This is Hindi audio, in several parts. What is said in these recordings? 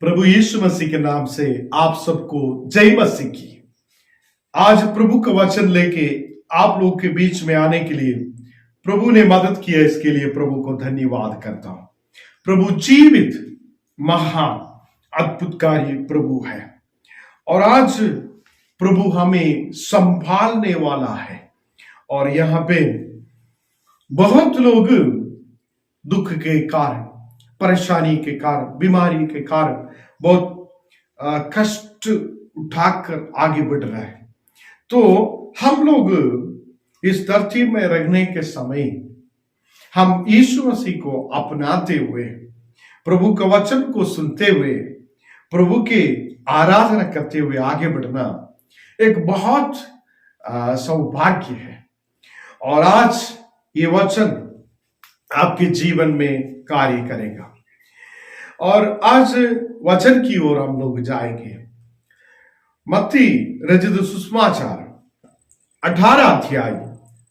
प्रभु यीशु मसीह के नाम से आप सबको जय मसीह की। आज प्रभु का वचन लेके आप लोग के बीच में आने के लिए प्रभु ने मदद किया, इसके लिए प्रभु को धन्यवाद करता हूं। प्रभु जीवित महान अद्भुतकारी प्रभु है और आज प्रभु हमें संभालने वाला है। और यहाँ पे बहुत लोग दुख के कारण, परेशानी के कारण, बीमारी के कारण बहुत कष्ट उठाकर आगे बढ़ रहे हैं। तो हम लोग इस धरती में रहने के समय हम यीशु मसीह को अपनाते हुए, प्रभु का वचन को सुनते हुए, प्रभु की आराधना करते हुए आगे बढ़ना एक बहुत सौभाग्य है। और आज ये वचन आपके जीवन में कार्य करेगा। और आज वचन की ओर हम लोग जाएंगे। मत्ती रचित सुसमाचार 18 अध्याय,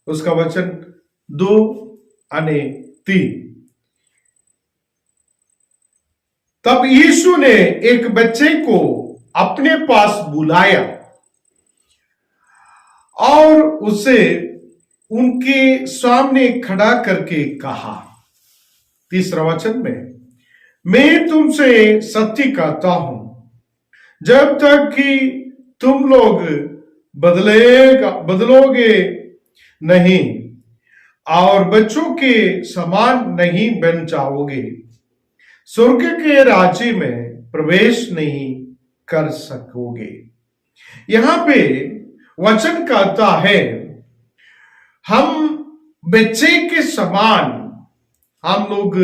उसका वचन 2-3। तब यीशु ने एक बच्चे को अपने पास बुलाया और उसे उनके सामने खड़ा करके कहा, 3 वचन में, मैं तुमसे सत्य कहता हूं, जब तक कि तुम लोग बदलोगे नहीं और बच्चों के समान नहीं बन जाओगे, स्वर्ग के राज्य में प्रवेश नहीं कर सकोगे। यहां पे वचन कहता है, हम बच्चे के समान हम लोग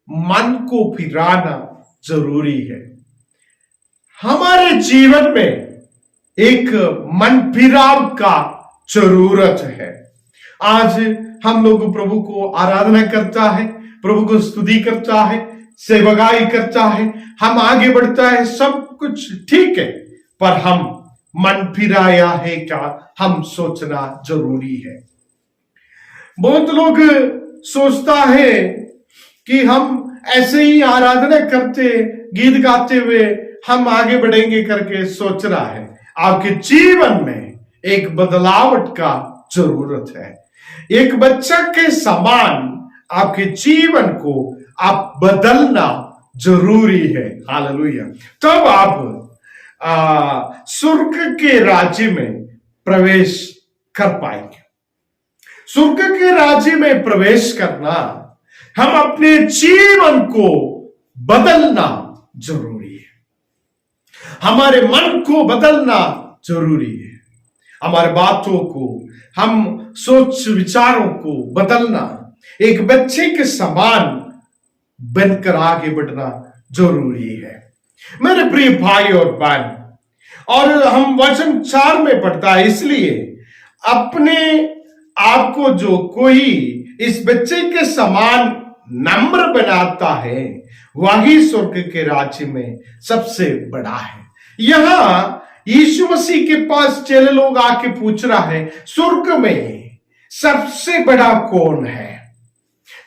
मन को फिराना जरूरी है। हमारे जीवन में एक मन फिराव का जरूरत है। आज हम लोग प्रभु को आराधना करता है, प्रभु को स्तुति करता है, सेवकाई करता है, हम आगे बढ़ता है, सब कुछ ठीक है, पर हम मन फिराया है क्या, हम सोचना जरूरी है। बहुत लोग सोचता है कि हम ऐसे ही आराधना करते, गीत गाते हुए हम आगे बढ़ेंगे करके सोच रहा है। आपके जीवन में एक बदलावट का जरूरत है। एक बच्चा के समान आपके जीवन को आप बदलना जरूरी है। हालेलुया। तब आप स्वर्ग के राज्य में प्रवेश कर पाएंगे। स्वर्ग के राज्य में प्रवेश करना, हम अपने जीवन को बदलना जरूरी है। हमारे मन को बदलना जरूरी है। हमारे बातों को, हम सोच विचारों को बदलना, एक बच्चे के समान बनकर आगे बढ़ना जरूरी है। मेरे प्रिय भाई और बहन, और हम वचन 4 में पढ़ता है, इसलिए अपने आपको जो कोई इस बच्चे के समान नम्र बनाता है, वही स्वर्ग के राज्य में सबसे बड़ा है। यहां यीशु मसीह के पास चेले लोग आके पूछ रहा है, स्वर्ग में सबसे बड़ा कौन है?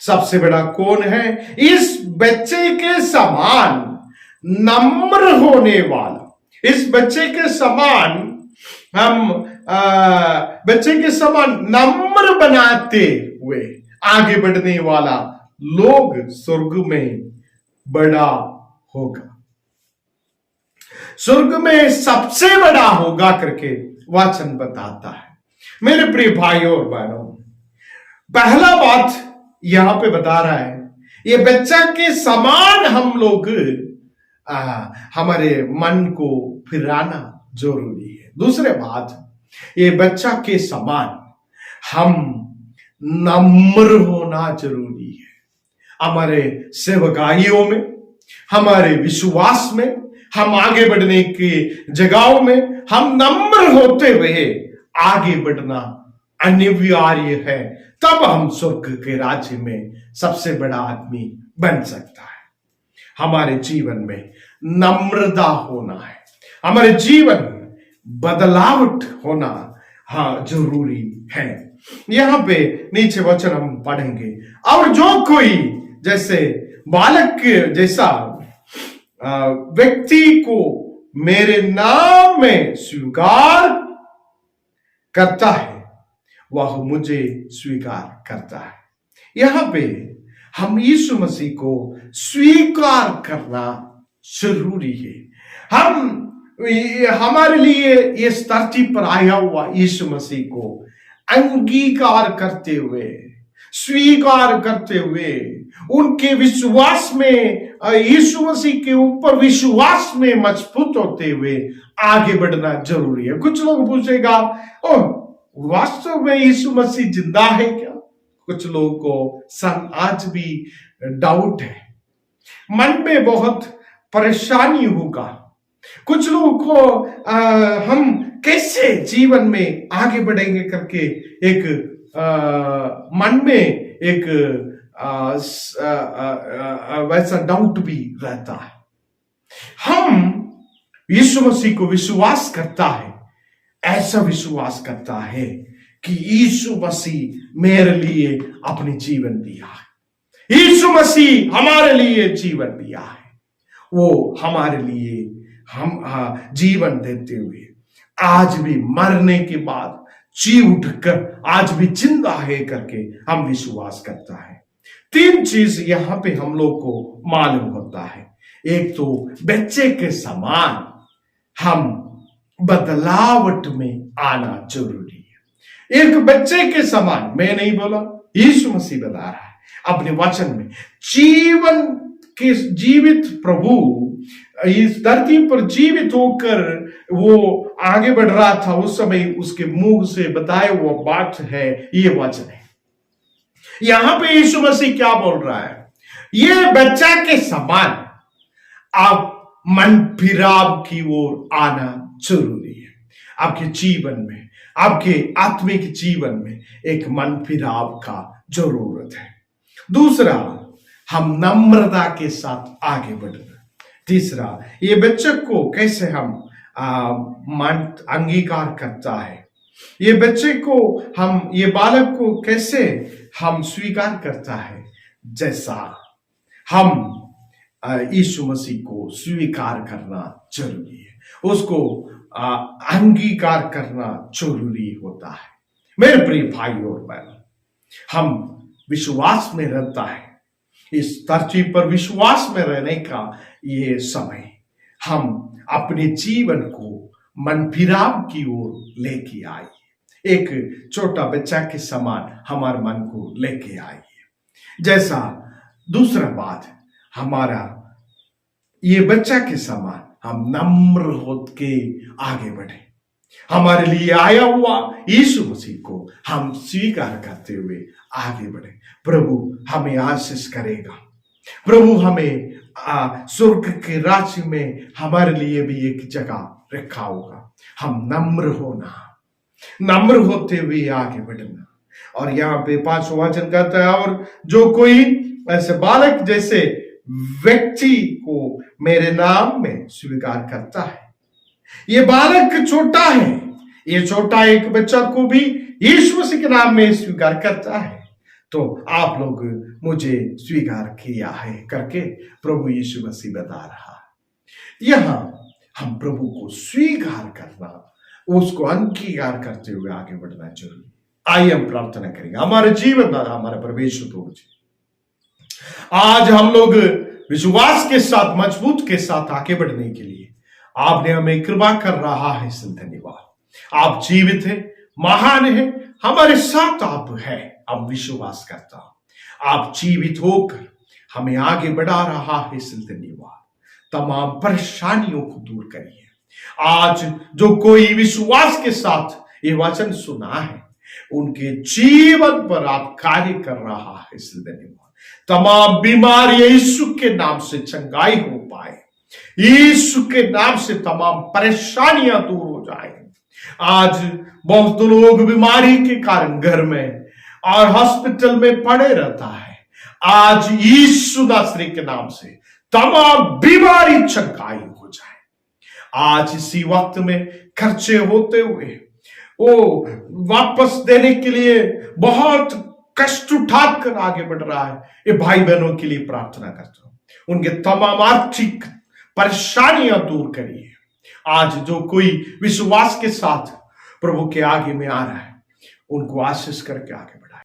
सबसे बड़ा कौन है? इस बच्चे के समान नम्र होने वाला, इस बच्चे के समान हम बच्चे के समान नम्र बनाते हुए आगे बढ़ने वाला लोग स्वर्ग में बड़ा होगा, स्वर्ग में सबसे बड़ा होगा करके वचन बताता है। मेरे प्रिय भाइयों और बहनों, पहला बात यहां पे बता रहा है, ये बच्चा के समान हम लोग हमारे मन को फिराना जरूरी है। दूसरे बात, ये बच्चा के समान हम नम्र होना जरूरी है। हमारे सेवकाइयों में, हमारे विश्वास में, हम आगे बढ़ने की जगहों में हम नम्र होते हुए आगे बढ़ना अनिवार्य है। तब हम स्वर्ग के राज्य में सबसे बड़ा आदमी बन सकता है। हमारे जीवन में नम्रता होना है, हमारे जीवन में बदलावट होना जरूरी है। यहां पे नीचे वचन हम पढ़ेंगे, और जो कोई जैसे बालक जैसा व्यक्ति को मेरे नाम में स्वीकार करता है वह मुझे स्वीकार करता है। यहां पे हम यीशु मसीह को स्वीकार करना जरूरी है। हमारे लिए इस धरती पर आया हुआ यीशु मसीह को अंगीकार करते हुए, स्वीकार करते हुए, उनके विश्वास में, यीशु मसीह के ऊपर विश्वास में मजबूत होते हुए आगे बढ़ना जरूरी है। कुछ लोग पूछेगा, ओ वास्तव में यीशु मसीह जिंदा है क्या? कुछ लोगों को आज भी डाउट है, मन में बहुत परेशानी होगा। कुछ लोगों को हम कैसे जीवन में आगे बढ़ेंगे करके एक मन में एक वैसा डाउट भी रहता है। हम यीशु मसीह को विश्वास करता है, ऐसा विश्वास करता है कि यीशु मसीह मेरे लिए अपने जीवन दिया है। यीशु मसीह हमारे लिए जीवन दिया है। वो हमारे लिए हम जीवन देते हुए आज भी मरने के बाद जी उठकर आज भी जिंदा है करके हम विश्वास करता है। तीन चीज यहां पे हम लोग को मालूम होता है। एक तो बच्चे के समान हम बदलावट में आना जरूरी है। एक बच्चे के समान, मैं नहीं बोला, यीशु मसीह बता रहा है अपने वचन में। जीवन के जीवित प्रभु इस धरती पर जीवित होकर वो आगे बढ़ रहा था, उस समय उसके मुंह से बताए वो बात है, ये वचन है। यहां पे यीशु मसीह क्या बोल रहा है? ये बच्चा के समान आप मन फिराव की ओर आना जरूरी है। आपके जीवन में, आपके आत्मिक जीवन में एक मन फिराव का जरूरत है। दूसरा, हम नम्रता के साथ आगे बढ़ना। तीसरा, ये बच्चे को कैसे हम मन अंगीकार करता है, ये बच्चे को हम, ये बालक को कैसे हम स्वीकार करता है, जैसा हम यीशु मसीह को स्वीकार करना जरूरी है, उसको अंगीकार करना जरूरी होता है। मेरे प्रिय भाई और बहन, हम विश्वास में रहता है, इस धरती पर विश्वास में रहने का ये समय, हम अपने जीवन को मन फिराव की ओर लेके आइए। एक छोटा बच्चा के समान हमारे मन को लेके आइए। जैसा दूसरा बात, हमारा ये बच्चा के समान हम नम्र होके आगे बढ़े। हमारे लिए आया हुआ यीशु मसीह को हम स्वीकार करते हुए आगे बढ़े। प्रभु हमें आशीष करेगा। प्रभु हमें स्वर्ग के राज्य में हमारे लिए भी एक जगह रखा होगा। हम नम्र होते हुए आगे बढ़ना। और यहाँ पे 5वां वचन कहता है, और जो कोई ऐसे बालक जैसे व्यक्ति को मेरे नाम में स्वीकार करता है। ये बालक छोटा है, ये छोटा एक बच्चा को भी यीशु मसीह के नाम में स्वीकार करता है, तो आप लोग मुझे स्वीकार किया है करके प्रभु यीशु मसीह बता रहा है। यहां हम प्रभु को स्वीकार करना, उसको अंगीकार करते हुए आगे बढ़ना जरूरी। आइए हम प्रार्थना करेंगे। हमारे जीवन दाता, हमारे परमेश्वर प्रभु जी, आज हम लोग विश्वास के साथ, मजबूत के साथ आगे बढ़ने के लिए आपने हमें कृपा कर रहा है। धन्यवाद। आप जीवित है, महान है, हमारे साथ आप है। हम विश्वास करता हूं आप जीवित होकर हमें आगे बढ़ा रहा है। धन्यवाद। तमाम परेशानियों को दूर करिए। आज जो कोई विश्वास के साथ ये वचन सुना है, उनके जीवन पर आप कार्य कर रहा है। धन्यवाद। तमाम बीमारियां यीशु के नाम से चंगाई हो पाए, यीशु के नाम से तमाम परेशानियां दूर हो जाए। आज बहुत लोग बीमारी के कारण घर में और हॉस्पिटल में पड़े रहता है। आज यीशु नासरी के नाम से तमाम बीमारी चंगाई हो जाए। आज इसी वक्त में खर्चे होते हुए वो वापस देने के लिए बहुत कष्ट उठाकर आगे बढ़ रहा है, ये भाई बहनों के लिए प्रार्थना करता हूं। उनके तमाम आर्थिक परेशानियां दूर करिए। आज जो कोई विश्वास के साथ प्रभु के आगे में आ रहा है, उनको आशीष करके आगे बढ़ाइए।